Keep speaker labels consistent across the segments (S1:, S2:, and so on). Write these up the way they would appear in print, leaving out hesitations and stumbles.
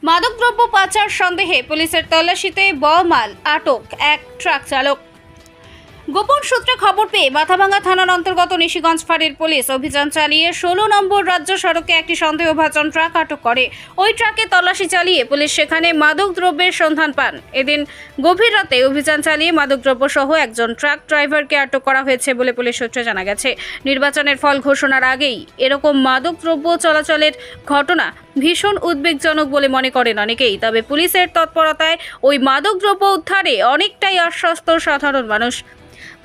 S1: মাদকদ্রব্য পাচার সন্দেহে পুলিশের তল্লাশিতে বহমাল আটক এক ট্রাক চালক। গোপন সূত্রে খবর পেয়ে মাথাভাঙ্গা থানার অন্তর্গত নিশিগঞ্জ ফাঁড়ির পুলিশ অভিযান চালিয়ে 16 নম্বর রাজ্য সড়কে একটি সন্দেহভাজন ট্রাক আটক করে। ওই ট্রাকে তল্লাশি চালিয়ে পুলিশ সেখানে মাদকদ্রব্যের সন্ধান পান। এদিন গভীর রাতে অভিযান চালিয়ে মাদকদ্রব্য সহ একজন ট্রাক ড্রাইভারকে আটক করা হয়েছে বলে পুলিশ সূত্রে জানা গেছে। নির্বাচনের ফল ঘোষণার আগেই এরকম মাদকদ্রব্য চলাচলের ঘটনা ভীষণ উদ্বেগজনক বলে মনে করেন অনেকেই। তবে পুলিশের তৎপরতায় ওই মাদকদ্রব্য উদ্ধারে অনেকটাই আশ্বস্ত সাধারণ মানুষ।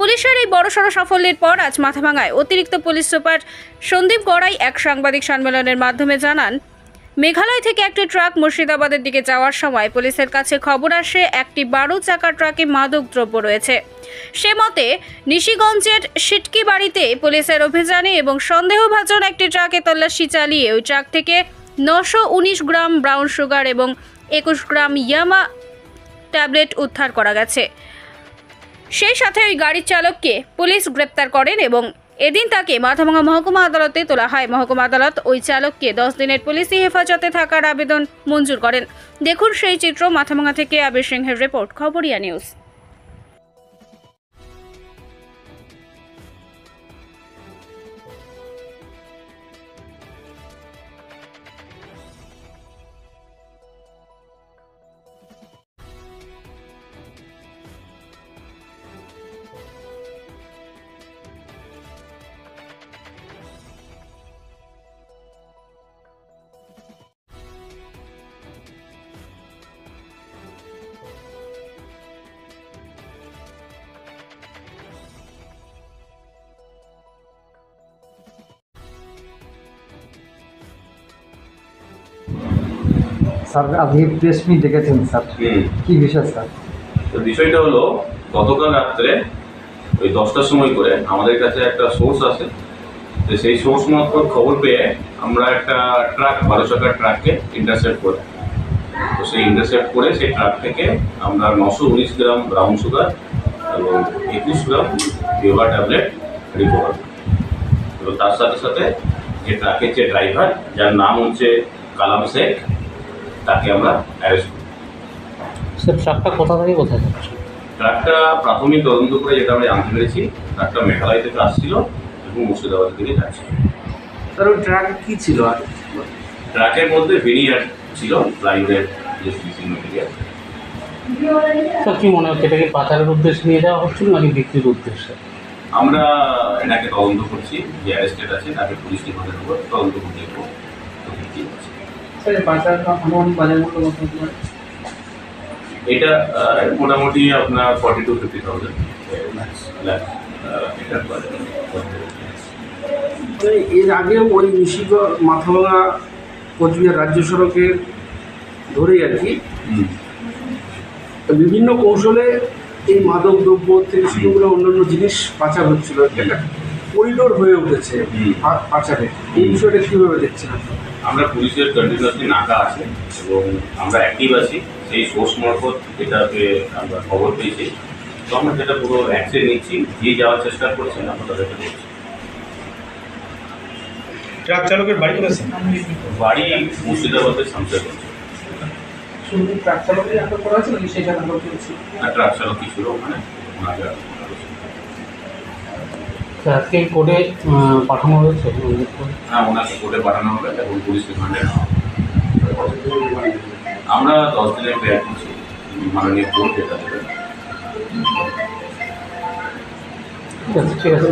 S1: পুলিশের এই বড়সড় সাফল্যের পর আজ মাথাভাঙ্গায় অতিরিক্ত পুলিশ সুপার সন্দীপ গড়াই এক সাংবাদিক সম্মেলনের মাধ্যমে জানান, মেঘালয় থেকে একটি ট্রাক মুর্শিদাবাদের দিকে যাওয়ার সময় পুলিশের কাছে খবর আসে একটি 12 চাকার ট্রাকে মাদকদ্রব্য রয়েছে। সে মতে নিশিগঞ্জের সিটকি বাড়িতে পুলিশের অভিযানে এবং সন্দেহভাজন একটি ট্রাকে তল্লাশি চালিয়ে ওই ট্রাক থেকে 919 গ্রাম ব্রাউন সুগার এবং 21 গ্রাম ইয়ামা ট্যাবলেট উদ্ধার করা গেছে। সেই সাথে ওই গাড়ির চালককে পুলিশ গ্রেপ্তার করেন এবং এদিন তাকে মাথাভাঙ্গা মহকুমা আদালতে তোলা হয়। মহকুমা আদালত ওই চালককে 10 দিনের পুলিশি হেফাজতে থাকার আবেদন মঞ্জুর করেন। দেখুন সেই চিত্র। মাথাভাঙ্গা থেকে আবির সিংহের রিপোর্ট, খবরিয়া নিউজ।
S2: স্যার আজকে প্রেস মিট ডেকেছেন স্যার, কি বিষয় স্যার?
S3: তো বিষয়টা হলো, গতকাল রাত্রে ওই 10টার সময় করে আমাদের কাছে একটা সোর্স আছে। তো সেই সোর্স মারফত খবর পেয়ে আমরা একটা ট্রাক 12 চাকার ট্রাককে ইন্টারসেপ্ট করি। তো সেই ইন্টারসেপ্ট করে সেই ট্রাক থেকে আমরা 919 গ্রাম ব্রাউন সুগার এবং 21 গ্রাম ইয়োবা ট্যাবলেট রিকভার করি। তো তার সাথে সাথে যে ট্রাকের যে ড্রাইভার, যার নাম হচ্ছে কালাম শেখ, তাকে আমরা অ্যারেস্ট করি।
S2: স্যার ট্রাকটা কোথা থেকে কোথায় যাচ্ছে?
S3: ট্রাকটা প্রাথমিক তদন্ত করে যেটা আমরা জানতে পেরেছি, ট্রাকটা মেঘালয় থেকে আসছিল এবং মুর্শিদাবাদের দিকে যাচ্ছে।
S4: স্যার ওই ট্রাক কী ছিল? আর
S3: ট্রাকের মধ্যে ভেনিয়ার ছিল, প্লাইউডের যে সিসি মেটেরিয়াল।
S2: স্যার কী মনে হচ্ছে, এটা কি পাচারের উদ্দেশ্যে নিয়ে যাওয়া হচ্ছিল নাকি বিক্রির উদ্দেশ্যে?
S3: আমরা এটাকে তদন্ত করছি, যে অ্যারেস্টেড আছে তাকে পুলিশ রিমান্ডের উপর তদন্ত করে দেখব কী আছে।
S4: স্যার পাচারটা আনুমানিক বাজার মূল্য কত হতে পারে?
S3: এটা মোটামুটি আপনার 40 to 50,000 লাখ এটার বাজার।
S4: এর আগে ওই নিশিগঞ্জ মাথাভাঙ্গা কোচবিহার রাজ্য সড়কের ধরেই আর কি বিভিন্ন কৌশলে এই মাদক দ্রব্য থেকে শুরু করে অন্যান্য জিনিস পাচার হচ্ছিল, একটা করিডোর হয়ে উঠেছে পাচারে। এই বিষয়টা কীভাবে দেখছেন?
S3: আমরা পুলিশের কন্টিনিউয়াসলি নাকা আছে এবং আমরা অ্যাক্টিভ আছি। সেই সোর্স মারফত যেটাকে আমরা খবর পেয়েছি, তো আমরা যেটা পুরো অ্যাকশন নিচ্ছি, যে যাওয়ার চেষ্টা করছেন আমরা তাদেরকে করছি।
S5: ট্রাক চালকের বাড়ি কোথায়?
S3: বাড়ি মুর্শিদাবাদের শামশেরগঞ্জ।
S4: শুধু ট্রাক চালকের আটক করা হয়েছে নাকি সেই জায়গা আটক করেছে?
S3: আর ট্রাক চালক কি ছিল ওখানে, ওনাকে
S2: আজকে কোর্টে পাঠানো হয়েছে?
S3: হ্যাঁ, ওনাকে কোর্টে পাঠানো হবে এবং পুলিশ রিমান্ডে আমরা 10 দিনের প্রেয়ার করছি, মাননীয় কোর্ট যেটা দেবে।
S2: ঠিক আছে, ঠিক আছে।